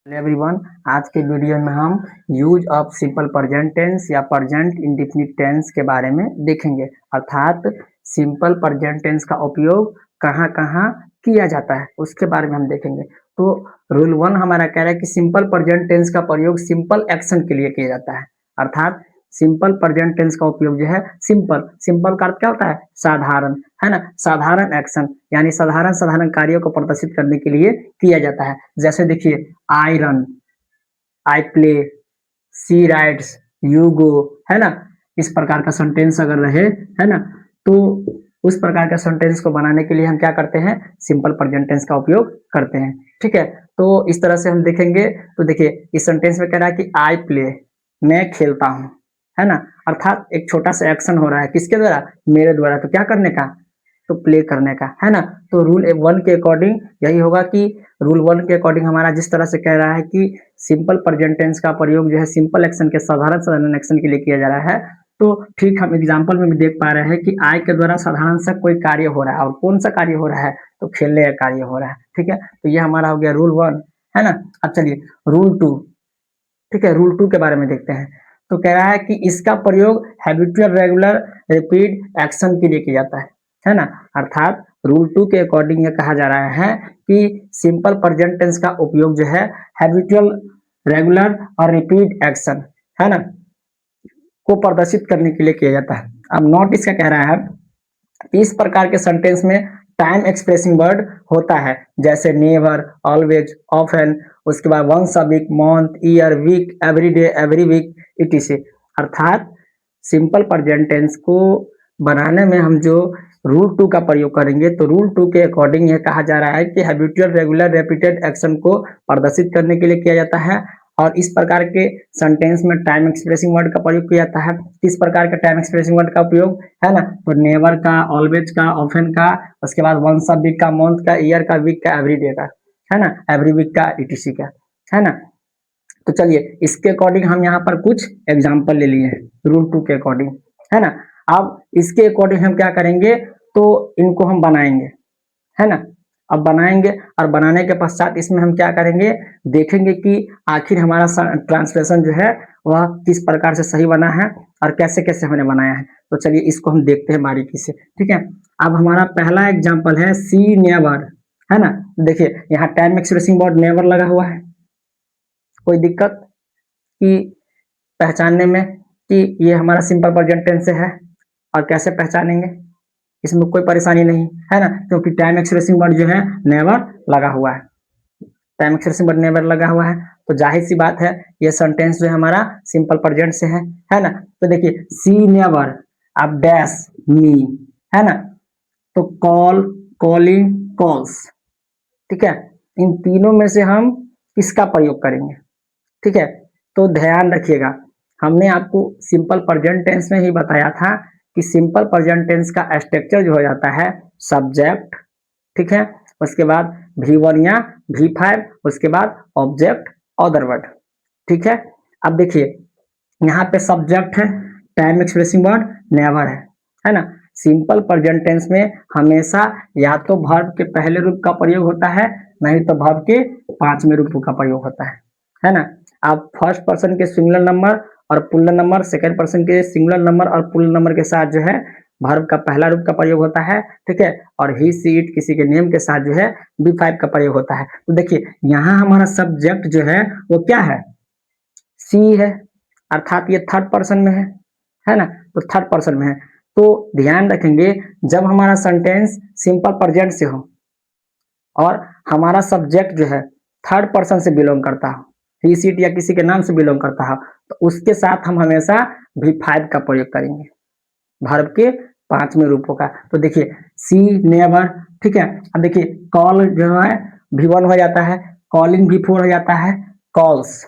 Hello everyone. आज के video में हम use of simple present tense या प्रेजेंट इंडेफिनिट टेंस के बारे में देखेंगे, अर्थात सिंपल प्रेजेंट टेंस का उपयोग कहाँ कहाँ किया जाता है उसके बारे में हम देखेंगे। तो रूल 1 हमारा कह रहा है कि सिंपल प्रेजेंट टेंस का प्रयोग सिंपल एक्शन के लिए किया जाता है, अर्थात सिंपल प्रेजेंट टेंस का उपयोग जो है सिंपल सिंपल का अर्थ क्या होता है? साधारण, है ना। साधारण एक्शन यानी साधारण साधारण कार्यों को प्रदर्शित करने के लिए किया जाता है। जैसे देखिए, I run, I play, she rides, you go, है ना। इस प्रकार का सेंटेंस अगर रहे, है ना, तो उस प्रकार का सेंटेंस को बनाने के लिए हम क्या करते हैं? सिंपल प्रेजेंट टेंस का उपयोग करते हैं। ठीक है, तो इस तरह से हम देखेंगे। तो देखिए, इस सेंटेंस में कह रहा है कि आई प्ले, मैं खेलता हूँ, है ना। अर्थात एक छोटा सा एक्शन हो रहा है, किसके द्वारा? मेरे द्वारा। तो क्या करने का? तो प्ले करने का, है ना। तो रूल 1 के अकॉर्डिंग यही होगा कि रूल 1 के अकॉर्डिंग हमारा जिस तरह से कह रहा है कि सिंपल प्रेजेंट टेंस का प्रयोग जो है सिंपल एक्शन के साधारण साधारण एक्शन के लिए किया जा रहा है, तो ठीक हम एग्जांपल में भी देख पा रहे हैं कि आई के द्वारा साधारण सा कोई कार्य हो रहा है, और कौन सा कार्य हो रहा है? तो खेलने का कार्य हो रहा है। ठीक है, तो ये हमारा हो गया रूल 1, है ना। अब चलिए रूल 2, ठीक है, रूल 2 के बारे में देखते हैं। तो कह रहा है कि इसका प्रयोग हैबिचुअल रेगुलर रिपीट एक्शन के लिए किया जाता है ना। अर्थात रूल 2 के अकॉर्डिंग ये कहा जा रहा है कि सिंपल प्रेजेंट टेंस का उपयोग जो है हैबिचुअल रेगुलर और रिपीट एक्शन, है ना, को प्रदर्शित करने के लिए किया जाता है। अब नोट इसका कह रहा है इस प्रकार के सेंटेंस में टाइम एक्सप्रेसिंग वर्ड होता है, जैसे नेवर, ऑलवेज, ऑफन, उसके बाद once a week, month, year, week, every day, every week, etc. अर्थात सिंपल प्रेजेंट टेंस को बनाने में हम जो रूल 2 का प्रयोग करेंगे, तो रूल 2 के अकॉर्डिंग यह कहा जा रहा है कि हैबिचुअल रेगुलर रिपीटेड एक्शन को प्रदर्शित करने के लिए किया जाता है, और इस प्रकार के सेंटेंस में टाइम एक्सप्रेसिंग वर्ड का प्रयोग किया जाता है। किस प्रकार का टाइम एक्सप्रेसिंग वर्ड का उपयोग, है ना? तो नेवर का, ऑलवेज का, ऑफन का, उसके बाद वंस अ वीक का, मंथ का, ईयर का, वीक का, एवरी डे का, है ना, एवरी वीक का, ईटीसी का, है ना। तो चलिए इसके अकॉर्डिंग हम यहाँ पर कुछ एग्जाम्पल ले लिए हैं रूल 2 के अकॉर्डिंग, है ना। अब इसके अकॉर्डिंग हम क्या करेंगे? तो इनको हम बनाएंगे, है ना। अब बनाएंगे, और बनाने के पश्चात इसमें हम क्या करेंगे? देखेंगे कि आखिर हमारा ट्रांसलेशन जो है वह किस प्रकार से सही बना है और कैसे कैसे हमने बनाया है। तो चलिए इसको हम देखते हैं बारीकी से। ठीक है, अब हमारा पहला एग्जाम्पल है सी नेवर, है ना। देखिए यहाँ टाइम एक्सप्रेसिंग वर्ड नेवर लगा हुआ है। कोई दिक्कत कि पहचानने में कि ये हमारा सिंपल प्रेजेंट टेंस से है? और कैसे पहचानेंगे? इसमें कोई परेशानी नहीं, है ना, क्योंकि टाइम एक्सप्रेसिंग वर्ड जो है नेवर लगा हुआ है। टाइम एक्सप्रेसिंग वर्ड नेवर लगा हुआ है, तो जाहिर सी बात है ये सेंटेंस जो है हमारा सिंपल प्रेजेंट से है ना। तो देखिए सी नेवर, अब डैश मी, है ना। तो कॉल, कॉलिंग, कॉल्स, ठीक है, इन तीनों में से हम किसका प्रयोग करेंगे? ठीक है, तो ध्यान रखिएगा, हमने आपको सिंपल प्रेजेंट टेंस में ही बताया था कि सिंपल प्रेजेंट टेंस का स्ट्रक्चर जो हो जाता है सब्जेक्ट, ठीक है, उसके बाद V1 या V5, उसके बाद ऑब्जेक्ट, अदर वर्ड। ठीक है, अब देखिए यहाँ पे सब्जेक्ट है, टाइम एक्सप्रेसिंग वर्ड नेवर है ना। सिंपल प्रेजेंट टेंस में हमेशा या तो वर्ब के पहले रूप का प्रयोग होता है, नहीं तो वर्ब के पांचवें रूप का प्रयोग होता है ना। आप फर्स्ट पर्सन के सिंगुलर नंबर और पुल्लर नंबर, सेकंड पर्सन के सिंगुलर नंबर और पुल्लर नंबर के साथ जो है वर्ब का पहला रूप का प्रयोग होता है, ठीक है, और ही सी इट किसी के नेम के साथ जो है V5 का प्रयोग होता है। तो देखिए यहाँ हमारा सब्जेक्ट जो है वो क्या है? सी है, अर्थात ये थर्ड पर्सन में है ना, तो थर्ड पर्सन में है। तो ध्यान रखेंगे जब हमारा सेंटेंस सिंपल प्रेजेंट से हो और हमारा सब्जेक्ट जो है थर्ड पर्सन से बिलोंग करता हो, ही सीट या किसी के नाम से बिलोंग करता हो, तो उसके साथ हम हमेशा V5 का प्रयोग करेंगे, वर्ब के पांचवें रूपों का। तो देखिए सी नेवर, ठीक है। अब देखिए कॉल जो है V1 हो जाता है, कॉलिंग V4 हो जाता है, कॉल्स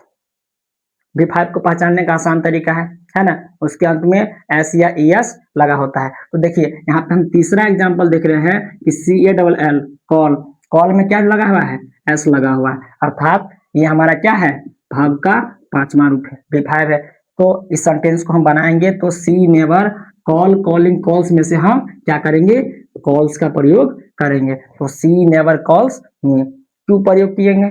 V5 को पहचानने का आसान तरीका है ना, उसके अंत में एस या एस लगा होता है। तो देखिए यहाँ पे हम तीसरा एग्जांपल देख रहे हैं कि CALL, कॉल, कॉल में क्या लगा हुआ है? एस लगा हुआ है, अर्थात ये हमारा क्या है? वर्ब का पांचवा रूप है, V5 है। तो इस सेंटेंस को हम बनाएंगे तो सी नेवर कॉल, कॉलिंग, कॉल्स में से हम क्या करेंगे? कॉल्स का प्रयोग करेंगे। तो सी नेवर कॉल्स क्यों प्रयोग किएंगे,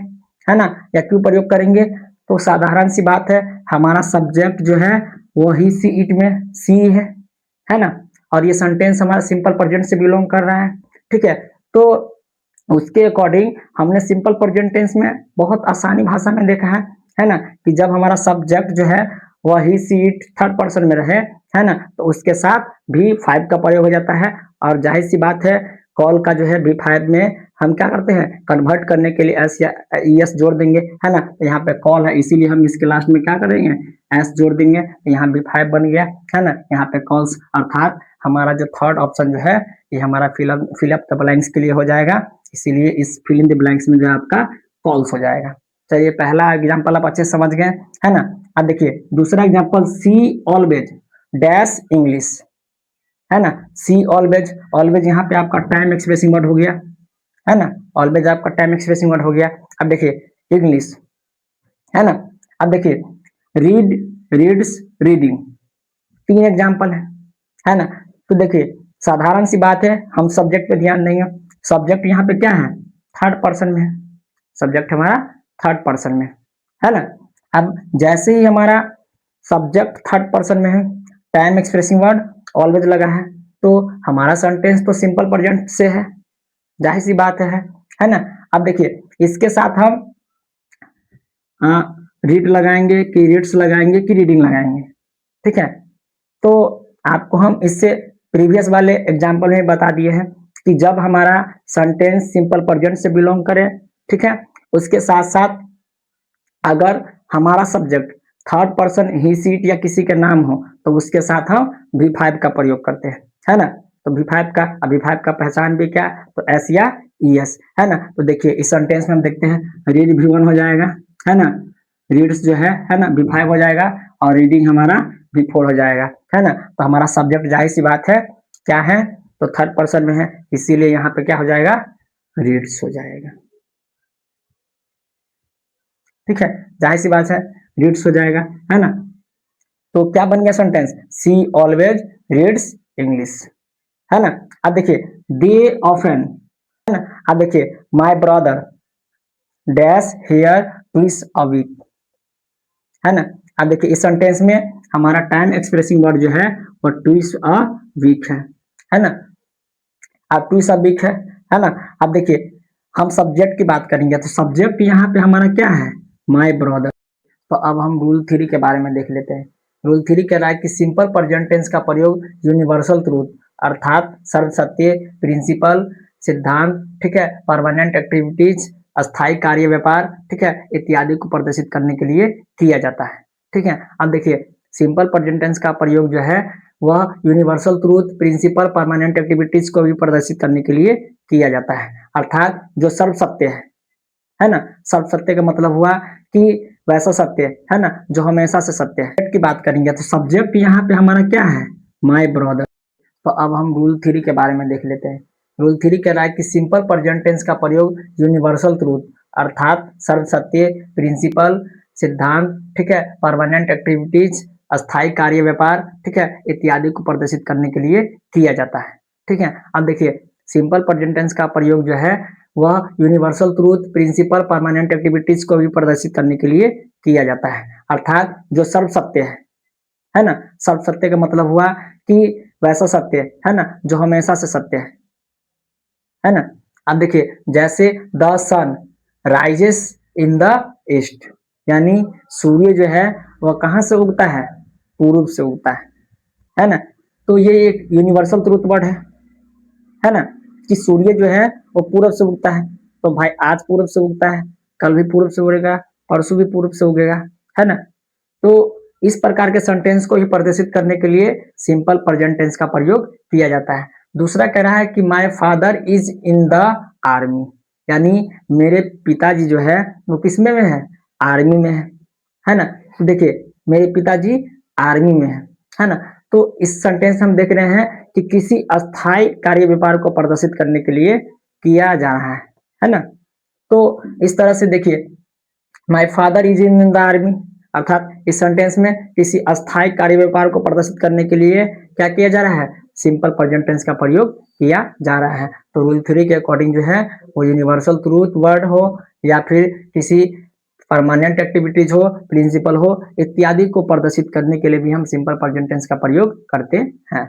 है ना, या क्यों प्रयोग करेंगे? तो साधारण सी बात है, हमारा सब्जेक्ट जो है वो ही सी इट में सी है ना, और ये सेंटेंस हमारा सिंपल प्रेजेंट से बिलोंग कर रहा है, ठीक है। तो उसके अकॉर्डिंग हमने सिंपल प्रेजेंट टेंस में बहुत आसानी भाषा में देखा है ना, कि जब हमारा सब्जेक्ट जो है वह ही सी इट थर्ड पर्सन में रहे, है ना, तो उसके साथ भी फाइव का प्रयोग हो जाता है। और जाहिर सी बात है, कॉल का जो है बी फाइव में हम क्या करते हैं, कन्वर्ट करने के लिए एस या एस जोड़ देंगे, है ना। तो यहाँ पे कॉल है, इसीलिए हम इसके लास्ट में क्या करेंगे, एस जोड़ देंगे, तो यहाँ बी फाइव बन गया, है ना। यहाँ पे कॉल्स, अर्थात हमारा जो थर्ड ऑप्शन जो है ये हमारा फिलअप द ब्लैंक्स के लिए हो जाएगा, इसीलिए इस फिल इन द ब्लैंक्स में जो आपका कॉल्स हो जाएगा। चलिए पहला एग्जाम्पल आप अच्छे समझ गए, है ना। अब देखिए दूसरा एग्जाम्पल, सी ऑलवेज डैश इंग्लिश, है ना। सी ऑलवेज, ऑलवेज यहाँ पे आपका टाइम एक्सप्रेसिंग वर्ड हो गया, है ना, ऑलवेज आपका टाइम एक्सप्रेसिंग वर्ड हो गया। अब देखिए इंग्लिश, है ना। अब देखिए रीड, रीड्स, रीडिंग, तीन एग्जाम्पल है ना। तो देखिए साधारण सी बात है, हम सब्जेक्ट पे ध्यान देंगे। सब्जेक्ट यहाँ पे क्या है, थर्ड पर्सन में है, सब्जेक्ट हमारा थर्ड पर्सन में, है ना। अब जैसे ही हमारा सब्जेक्ट थर्ड पर्सन में है, टाइम एक्सप्रेसिंग वर्ड ऑलवेज लगा है, तो हमारा सेंटेंस तो सिंपल प्रेजेंट से है, जाहिर सी बात है ना। अब देखिए इसके साथ हम रीड लगाएंगे कि रीड्स लगाएंगे कि रीडिंग लगाएंगे, ठीक है। तो आपको हम इससे प्रीवियस वाले एग्जाम्पल में बता दिए हैं कि जब हमारा सेंटेंस सिंपल प्रेजेंट से बिलोंग करे, ठीक है, उसके साथ साथ अगर हमारा सब्जेक्ट थर्ड पर्सन ही सीट या किसी के नाम हो, तो उसके साथ हम वी फाइव का प्रयोग करते हैं, है ना। तो वी फाइव का, वी फाइव का पहचान भी क्या, तो एस या ई एस, है ना। तो देखिए इस सेंटेंस में हम देखते हैं, रीड भी वन हो जाएगा, है ना, रीड्स जो है ना वी फाइव हो जाएगा, और रीडिंग हमारा वी फोर हो जाएगा, है ना। तो हमारा सब्जेक्ट जाहिर सी बात है क्या है, तो थर्ड पर्सन में है, इसीलिए यहाँ पे क्या हो जाएगा, रीड्स हो जाएगा, ठीक है, जाहिर सी बात है रीड्स हो जाएगा, है ना। तो क्या बन गया सेंटेंस, सी ऑलवेज रीड्स इंग्लिश, है ना। अब देखिए दे ऑफन, है ना। अब देखिए my brother dash here twice a week, है ना। अब देखिए इस सेंटेंस में हमारा टाइम एक्सप्रेसिंग वर्ड जो है वो ट्विस अ वीक है ना। अब ट्विस अ वीक है ना। अब देखिए हम सब्जेक्ट की बात करेंगे, तो सब्जेक्ट यहाँ पे हमारा क्या है, माय ब्रदर। तो अब हम रूल थ्री के बारे में देख लेते हैं। रूल थ्री कह रहा है कि सिंपल प्रेजेंट टेंस का प्रयोग यूनिवर्सल ट्रूथ, अर्थात सर्व सत्य, प्रिंसिपल, सिद्धांत, ठीक है, परमानेंट एक्टिविटीज, अस्थायी कार्य व्यापार, ठीक है, इत्यादि को प्रदर्शित करने के लिए किया जाता है, ठीक है। अब देखिए सिंपल प्रेजेंट टेंस का प्रयोग जो है वह universal truth, principle, permanent activities को भी प्रदर्शित करने के लिए किया जाता है, अर्थात जो सर्व सत्य है ना। सर्व सत्य का मतलब हुआ कि वैसा सत्य है ना जो हमेशा से सत्य है। की बात करेंगे तो सब्जेक्ट यहाँ पे हमारा क्या है, माय ब्रदर। तो अब हम रूल थ्री के बारे में देख लेते हैं। रूल थ्री कह रहा है कि सिंपल प्रेजेंट टेंस का प्रयोग यूनिवर्सल ट्रूथ, अर्थात सर्व सत्य, प्रिंसिपल, सिद्धांत, ठीक है, परमानेंट एक्टिविटीज, अस्थायी कार्य व्यापार, ठीक है, इत्यादि को प्रदर्शित करने के लिए किया जाता है, ठीक है। अब देखिए सिंपल प्रेजेंट टेंस का प्रयोग जो है वह universal truth, principle, permanent activities को भी प्रदर्शित करने के लिए किया जाता है, अर्थात जो सर्व सत्य है ना। सर्व सत्य का मतलब हुआ कि वैसा सत्य है ना जो हमेशा से सत्य है ना। अब देखिए जैसे the sun rises in the east, यानी सूर्य जो है वह कहाँ से उगता है, पूर्व से उगता है ना। तो ये एक यूनिवर्सल ट्रूथ वर्ड है ना, कि सूर्य जो है वो पूरब से उगता है, तो भाई आज पूरब से उगता है, कल भी पूरब से उगेगा, परसों भी पूरब से उगेगा, है ना। तो इस प्रकार के सेंटेंस को ही प्रदर्शित करने के लिए सिंपल प्रेजेंट टेंस का प्रयोग किया जाता है। दूसरा कह रहा है कि my father is in the army, यानी मेरे पिताजी जो है वो किसमें में है, आर्मी में है ना। तो देखिए मेरे पिताजी आर्मी में है ना। तो इस सेंटेंस हम देख रहे हैं कि किसी अस्थायी कार्य व्यापार को प्रदर्शित करने के लिए किया जा रहा है ना। तो इस तरह से देखिए my father is in the army, अर्थात इस सेंटेंस में किसी अस्थायी कार्य व्यापार को प्रदर्शित करने के लिए क्या किया जा रहा है, सिंपल प्रेजेंट टेंस का प्रयोग किया जा रहा है। तो रूल 3 के अकॉर्डिंग जो है वो यूनिवर्सल ट्रूथ वर्ड हो या फिर किसी परमानेंट एक्टिविटीज हो, प्रिंसिपल हो इत्यादि को प्रदर्शित करने के लिए भी हम सिंपल प्रेजेंट टेंस का प्रयोग करते हैं।